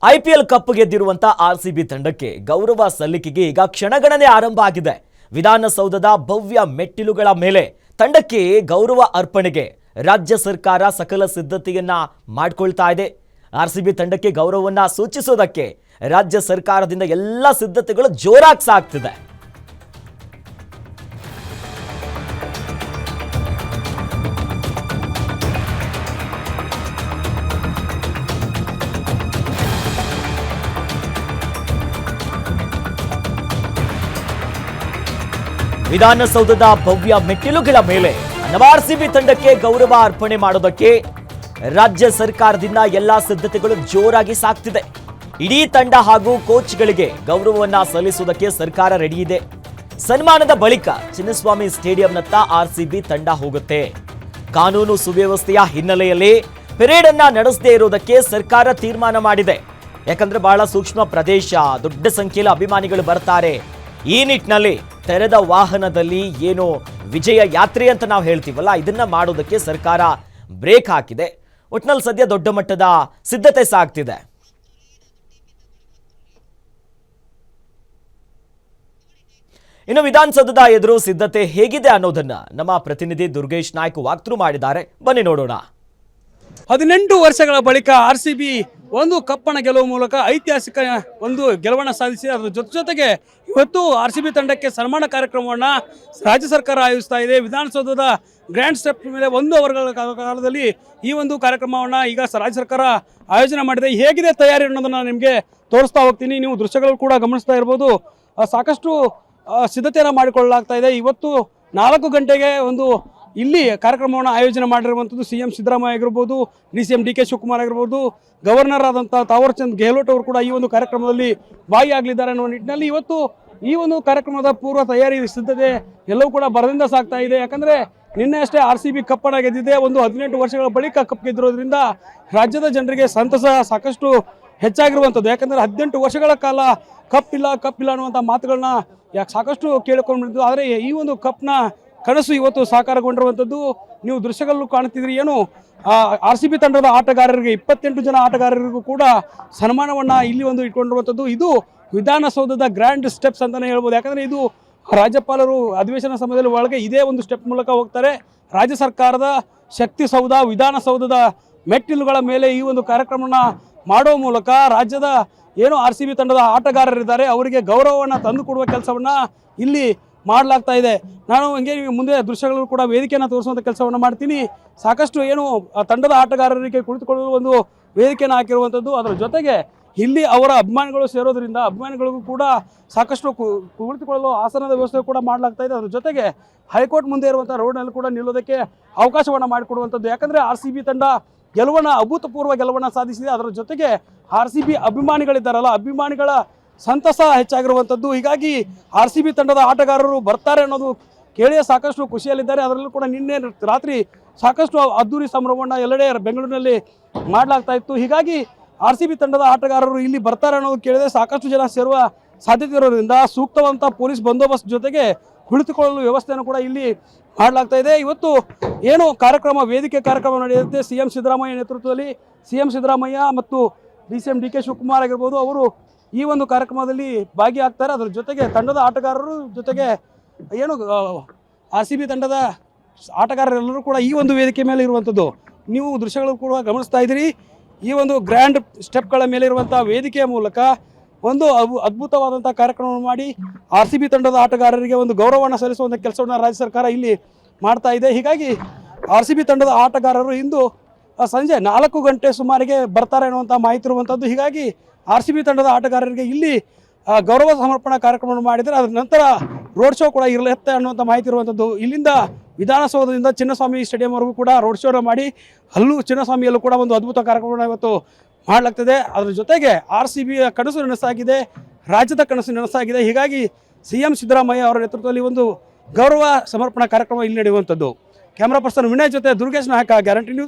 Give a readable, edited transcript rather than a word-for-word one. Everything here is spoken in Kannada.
ಐಪಿಎಲ್ ಕಪ್ ಗೆದ್ದಿರುವಂತ ಆರ್ಸಿಬಿ ತಂಡಕ್ಕೆ ಗೌರವ ಸಲ್ಲಿಕೆಗೆ ಈಗ ಕ್ಷಣಗಣನೆ ಆರಂಭ ಆಗಿದೆ. ವಿಧಾನಸೌಧದ ಭವ್ಯ ಮೆಟ್ಟಿಲುಗಳ ಮೇಲೆ ತಂಡಕ್ಕೆ ಗೌರವ ಅರ್ಪಣೆಗೆ ರಾಜ್ಯ ಸರ್ಕಾರ ಸಕಲ ಸಿದ್ಧತೆಯನ್ನ ಮಾಡಿಕೊಳ್ತಾ ಇದೆ. ಆರ್ಸಿಬಿ ತಂಡಕ್ಕೆ ಗೌರವವನ್ನ ಸೂಚಿಸೋದಕ್ಕೆ ರಾಜ್ಯ ಸರ್ಕಾರದಿಂದ ಎಲ್ಲ ಸಿದ್ಧತೆಗಳು ಜೋರಾಗಿ ಸಾಗ್ತಿದೆ. ವಿಧಾನಸೌಧದ ಭವ್ಯ ಮೆಟ್ಟಿಲುಗಳ ಮೇಲೆ ಆರ್ಸಿಬಿ ತಂಡಕ್ಕೆ ಗೌರವ ಅರ್ಪಣೆ ಮಾಡೋದಕ್ಕೆ ರಾಜ್ಯ ಸರ್ಕಾರದಿಂದ ಎಲ್ಲಾ ಸಿದ್ಧತೆಗಳು ಜೋರಾಗಿ ಸಾಗ್ತಿದೆ. ಇಡೀ ತಂಡ ಹಾಗೂ ಕೋಚ್ಗಳಿಗೆ ಗೌರವವನ್ನ ಸಲ್ಲಿಸುವುದಕ್ಕೆ ಸರ್ಕಾರ ರೆಡಿ ಇದೆ. ಸನ್ಮಾನದ ಬಳಿಕ ಚಿನ್ನಸ್ವಾಮಿ ಸ್ಟೇಡಿಯಂನತ್ತ ಆರ್ಸಿಬಿ ತಂಡ ಹೋಗುತ್ತೆ. ಕಾನೂನು ಸುವ್ಯವಸ್ಥೆಯ ಹಿನ್ನೆಲೆಯಲ್ಲಿ ಪೆರೇಡ್ ಅನ್ನ ನಡೆಸದೇ ಇರುವುದಕ್ಕೆ ಸರ್ಕಾರ ತೀರ್ಮಾನ ಮಾಡಿದೆ. ಯಾಕಂದ್ರೆ ಬಹಳ ಸೂಕ್ಷ್ಮ ಪ್ರದೇಶ, ದೊಡ್ಡ ಸಂಖ್ಯೆಯಲ್ಲಿ ಅಭಿಮಾನಿಗಳು ಬರ್ತಾರೆ. ಈ ನಿಟ್ಟಿನಲ್ಲಿ ತೆರೆದ ವಾಹನದಲ್ಲಿ ಏನು ವಿಜಯ ಯಾತ್ರೆ ಅಂತ ನಾವು ಹೇಳ್ತೀವಲ್ಲ, ಇದನ್ನ ಮಾಡೋದಕ್ಕೆ ಸರ್ಕಾರ ಬ್ರೇಕ್ ಹಾಕಿದೆ. ಒಟ್ನಲ್ಲಿ ಸದ್ಯ ದೊಡ್ಡ ಮಟ್ಟದ ಸಿದ್ಧತೆ ಸಾಗ್ತಿದೆ. ಇನ್ನು ವಿಧಾನಸೌಧದ ಎದುರು ಸಿದ್ಧತೆ ಹೇಗಿದೆ ಅನ್ನೋದನ್ನ ನಮ್ಮ ಪ್ರತಿನಿಧಿ ದುರ್ಗೇಶ್ ನಾಯ್ಕ ವಾಕ್ಥ್ರೂ ಮಾಡಿದ್ದಾರೆ. ಬನ್ನಿ ನೋಡೋಣ. 18 ವರ್ಷಗಳ ಬಳಿಕ ಆರ್ಸಿಬಿ ಒಂದು ಕಪ್ಪನ ಗೆಲ್ಲುವ ಮೂಲಕ ಐತಿಹಾಸಿಕ ಒಂದು ಗೆಲುವನ್ನು ಸಾಧಿಸಿ ಅದರ ಜೊತೆಗೆ ಇವತ್ತು ಆರ್ಸಿಬಿ ತಂಡಕ್ಕೆ ಸನ್ಮಾನ ಕಾರ್ಯಕ್ರಮವನ್ನು ರಾಜ್ಯ ಸರ್ಕಾರ ಆಯೋಜಿಸ್ತಾ ಇದೆ. ವಿಧಾನಸೌಧದ ಗ್ರ್ಯಾಂಡ್ ಸ್ಟೆಪ್ ಮೇಲೆ 1 ಅವರ್ಗಳ ಕಾಲದಲ್ಲಿ ಈ ಒಂದು ಕಾರ್ಯಕ್ರಮವನ್ನು ಈಗ ರಾಜ್ಯ ಸರ್ಕಾರ ಆಯೋಜನೆ ಮಾಡಿದೆ. ಹೇಗಿದೆ ತಯಾರಿ ಅನ್ನೋದನ್ನು ನಿಮಗೆ ತೋರಿಸ್ತಾ ಹೋಗ್ತೀನಿ. ನೀವು ದೃಶ್ಯಗಳು ಕೂಡ ಗಮನಿಸ್ತಾ ಇರ್ಬೋದು. ಸಾಕಷ್ಟು ಸಿದ್ಧತೆಯನ್ನು ಮಾಡಿಕೊಳ್ಳಲಾಗ್ತಾ ಇದೆ. ಇವತ್ತು 4 ಗಂಟೆಗೆ ಒಂದು ಇಲ್ಲಿ ಕಾರ್ಯಕ್ರಮವನ್ನು ಆಯೋಜನೆ ಮಾಡಿರುವಂಥದ್ದು ಸಿಎಂ ಸಿದ್ದರಾಮಯ್ಯ ಆಗಿರ್ಬೋದು, DCM DK ಶಿವಕುಮಾರ್ ಆಗಿರ್ಬೋದು, ಗವರ್ನರ್ ಆದಂಥ ತಾವರ್ಚಂದ್ ಗೆಹ್ಲೋಟ್ ಅವರು ಕೂಡ ಈ ಒಂದು ಕಾರ್ಯಕ್ರಮದಲ್ಲಿ ಭಾಗಿಯಾಗಲಿದ್ದಾರೆ ಅನ್ನೋ ನಿಟ್ಟಿನಲ್ಲಿ ಇವತ್ತು ಈ ಒಂದು ಕಾರ್ಯಕ್ರಮದ ಪೂರ್ವ ತಯಾರಿ ಸಿದ್ಧತೆ ಎಲ್ಲವೂ ಕೂಡ ಭರದಿಂದ ಸಾಗ್ತಾ ಇದೆ. ಯಾಕಂದರೆ ನಿನ್ನೆ ಅಷ್ಟೇ ಆರ್ಸಿಬಿ ಕಪ್ಪನ್ನು ಗೆದ್ದಿದೆ. ಒಂದು 18 ವರ್ಷಗಳ ಬಳಿಕ ಕಪ್ ಗೆದ್ದಿರೋದ್ರಿಂದ ರಾಜ್ಯದ ಜನರಿಗೆ ಸಂತಸ ಸಾಕಷ್ಟು ಹೆಚ್ಚಾಗಿರುವಂಥದ್ದು. ಯಾಕಂದರೆ 18 ವರ್ಷಗಳ ಕಾಲ ಕಪ್ ಇಲ್ಲ ಅನ್ನುವಂಥ ಮಾತುಗಳನ್ನ ಸಾಕಷ್ಟು ಕೇಳಿಕೊಂಡಿದ್ದು. ಆದರೆ ಈ ಒಂದು ಕಪ್ನ ಕನಸು ಇವತ್ತು ಸಾಕಾರಗೊಂಡಿರುವಂಥದ್ದು. ನೀವು ದೃಶ್ಯಗಳು ಕಾಣುತ್ತಿದ್ರಿ. ಏನು ಆರ್ಸಿಬಿ ತಂಡದ ಆಟಗಾರರಿಗೆ 28 ಜನ ಆಟಗಾರರಿಗೂ ಕೂಡ ಸನ್ಮಾನವನ್ನು ಇಲ್ಲಿ ಒಂದು ಇಟ್ಕೊಂಡಿರುವಂಥದ್ದು. ಇದು ವಿಧಾನಸೌಧದ ಗ್ರ್ಯಾಂಡ್ ಸ್ಟೆಪ್ಸ್ ಅಂತಲೇ ಹೇಳ್ಬೋದು. ಯಾಕಂದರೆ ಇದು ರಾಜ್ಯಪಾಲರು ಅಧಿವೇಶನ ಸಮಯದಲ್ಲಿ ಒಳಗೆ ಇದೇ ಒಂದು ಸ್ಟೆಪ್ ಮೂಲಕ ಹೋಗ್ತಾರೆ. ರಾಜ್ಯ ಸರ್ಕಾರದ ಶಕ್ತಿ ಸೌಧ, ವಿಧಾನಸೌಧದ ಮೆಟ್ಟಿಲುಗಳ ಮೇಲೆ ಈ ಒಂದು ಕಾರ್ಯಕ್ರಮವನ್ನು ಮಾಡುವ ಮೂಲಕ ರಾಜ್ಯದ ಏನು ಆರ್ಸಿಬಿ ತಂಡದ ಆಟಗಾರರಿದ್ದಾರೆ ಅವರಿಗೆ ಗೌರವವನ್ನು ತಂದುಕೊಡುವ ಕೆಲಸವನ್ನು ಇಲ್ಲಿ ಮಾಡಲಾಗ್ತಾ ಇದೆ. ನಾನು ಹಂಗೆ ಮುಂದೆ ದೃಶ್ಯಗಳು ಕೂಡ ವೇದಿಕೆಯನ್ನು ತೋರಿಸುವಂಥ ಕೆಲಸವನ್ನು ಮಾಡ್ತೀನಿ. ಸಾಕಷ್ಟು ಏನು ತಂಡದ ಆಟಗಾರರಿಗೆ ಕುಳಿತುಕೊಳ್ಳಲು ಒಂದು ವೇದಿಕೆಯನ್ನು ಹಾಕಿರುವಂಥದ್ದು. ಅದರ ಜೊತೆಗೆ ಇಲ್ಲಿ ಅವರ ಅಭಿಮಾನಿಗಳು ಸೇರೋದ್ರಿಂದ ಅಭಿಮಾನಿಗಳಿಗೂ ಕೂಡ ಸಾಕಷ್ಟು ಕುಳಿತುಕೊಳ್ಳಲು ಆಸನದ ವ್ಯವಸ್ಥೆ ಕೂಡ ಮಾಡಲಾಗ್ತಾ ಇದೆ. ಅದರ ಜೊತೆಗೆ ಹೈಕೋರ್ಟ್ ಮುಂದೆ ಇರುವಂಥ ರೋಡ್ನಲ್ಲಿ ಕೂಡ ನಿಲ್ಲೋದಕ್ಕೆ ಅವಕಾಶವನ್ನು ಮಾಡಿಕೊಡುವಂಥದ್ದು. ಯಾಕಂದರೆ ಆರ್ಸಿಬಿ ತಂಡ ಅಭೂತಪೂರ್ವ ಗೆಲುವನ್ನು ಸಾಧಿಸಿದೆ. ಅದರ ಜೊತೆಗೆ ಆರ್ಸಿಬಿ ಅಭಿಮಾನಿಗಳಿದ್ದಾರಲ್ಲ, ಅಭಿಮಾನಿಗಳ ಸಂತಸ ಹೆಚ್ಚಾಗಿರುವಂಥದ್ದು. ಹೀಗಾಗಿ ಆರ್ಸಿಬಿ ತಂಡದ ಆಟಗಾರರು ಬರ್ತಾರೆ ಅನ್ನೋದು ಕೇಳಿಯೇ ಸಾಕಷ್ಟು ಖುಷಿಯಲ್ಲಿದ್ದಾರೆ. ಅದರಲ್ಲೂ ಕೂಡ ನಿನ್ನೆ ರಾತ್ರಿ ಸಾಕಷ್ಟು ಅದ್ದೂರಿ ಸಂಭ್ರಮವನ್ನು ಎಲ್ಲೆಡೆ ಬೆಂಗಳೂರಿನಲ್ಲಿ ಮಾಡಲಾಗ್ತಾ ಇತ್ತು. ಹೀಗಾಗಿ ಆರ್ಸಿಬಿ ತಂಡದ ಆಟಗಾರರು ಇಲ್ಲಿ ಬರ್ತಾರೆ ಅನ್ನೋದು ಕೇಳಿದರೆ ಸಾಕಷ್ಟು ಜನ ಸೇರುವ ಸಾಧ್ಯತೆ ಇರೋದ್ರಿಂದ ಸೂಕ್ತವಾದಂಥ ಪೊಲೀಸ್ ಬಂದೋಬಸ್ತ್ ಜೊತೆಗೆ ಕುಳಿತುಕೊಳ್ಳಲು ವ್ಯವಸ್ಥೆಯನ್ನು ಕೂಡ ಇಲ್ಲಿ ಮಾಡಲಾಗ್ತಾ ಇದೆ. ಇವತ್ತು ಏನು ವೇದಿಕೆ ಕಾರ್ಯಕ್ರಮ ನಡೆಯುತ್ತೆ. ಸಿಎಂ ಸಿದ್ದರಾಮಯ್ಯ ನೇತೃತ್ವದಲ್ಲಿ ಸಿಎಂ ಸಿದ್ದರಾಮಯ್ಯ ಮತ್ತು DCM DK ಶಿವಕುಮಾರ್ ಆಗಿರ್ಬೋದು, ಅವರು ಈ ಒಂದು ಕಾರ್ಯಕ್ರಮದಲ್ಲಿ ಭಾಗಿಯಾಗ್ತಾರೆ. ಅದರ ಜೊತೆಗೆ ತಂಡದ ಆಟಗಾರರು ಜೊತೆಗೆ ಏನು ಆರ್ಸಿಬಿ ತಂಡದ ಆಟಗಾರರೆಲ್ಲರೂ ಕೂಡ ಈ ಒಂದು ವೇದಿಕೆ ಮೇಲೆ ಇರುವಂಥದ್ದು ನೀವು ದೃಶ್ಯಗಳು ಕೂಡ ಗಮನಿಸ್ತಾ ಇದ್ದೀರಿ. ಈ ಒಂದು ಗ್ರ್ಯಾಂಡ್ ಸ್ಟೆಪ್ಗಳ ಮೇಲೆ ಇರುವಂಥ ವೇದಿಕೆಯ ಮೂಲಕ ಒಂದು ಅದ್ಭುತವಾದಂಥ ಕಾರ್ಯಕ್ರಮವನ್ನು ಮಾಡಿ ಆರ್ಸಿಬಿ ತಂಡದ ಆಟಗಾರರಿಗೆ ಒಂದು ಗೌರವವನ್ನು ಸಲ್ಲಿಸುವಂಥ ಕೆಲಸವನ್ನು ರಾಜ್ಯ ಸರ್ಕಾರ ಇಲ್ಲಿ ಮಾಡ್ತಾ ಇದೆ. ಹೀಗಾಗಿ ಆರ್ಸಿಬಿ ತಂಡದ ಆಟಗಾರರು ಇಂದು ಸಂಜೆ 4 ಗಂಟೆ ಸುಮಾರಿಗೆ ಬರ್ತಾರೆ ಅನ್ನುವಂಥ ಮಾಹಿತಿ ಇರುವಂಥದ್ದು. ಹೀಗಾಗಿ ಆರ್ಸಿಬಿ ತಂಡದ ಆಟಗಾರರಿಗೆ ಇಲ್ಲಿ ಗೌರವ ಸಮರ್ಪಣಾ ಕಾರ್ಯಕ್ರಮವನ್ನು ಮಾಡಿದರೆ ಅದರ ನಂತರ ರೋಡ್ ಶೋ ಕೂಡ ಇರಲಿರುತ್ತೆ ಅನ್ನುವಂಥ ಮಾಹಿತಿ ಇರುವಂಥದ್ದು. ಇಲ್ಲಿಂದ ವಿಧಾನಸೌಧದಿಂದ ಚಿನ್ನಸ್ವಾಮಿ ಸ್ಟೇಡಿಯಂವರೆಗೂ ಕೂಡ ರೋಡ್ ಶೋನ ಮಾಡಿ ಅಲ್ಲೂ ಚಿನ್ನಸ್ವಾಮಿಯಲ್ಲೂ ಕೂಡ ಒಂದು ಅದ್ಭುತ ಕಾರ್ಯಕ್ರಮವನ್ನು ಇವತ್ತು ಮಾಡಲಾಗ್ತದೆ. ಅದರ ಜೊತೆಗೆ ಆರ್ಸಿಬಿಯ ಕನಸು ನನಸಾಗಿದೆ, ರಾಜ್ಯದ ಕನಸು ನನಸಾಗಿದೆ. ಹೀಗಾಗಿ ಸಿಎಂ ಸಿದ್ದರಾಮಯ್ಯ ಅವರ ನೇತೃತ್ವದಲ್ಲಿ ಒಂದು ಗೌರವ ಸಮರ್ಪಣಾ ಕಾರ್ಯಕ್ರಮ ಇಲ್ಲಿ ನಡೆಯುವಂಥದ್ದು. ಕ್ಯಾಮ್ರಾ ಪರ್ಸನ್ ವಿನಯ್ ಜೊತೆ ದುರ್ಗೇಶ್ ನಾಯಕ, ಗ್ಯಾರಂಟಿ ನ್ಯೂಸ್.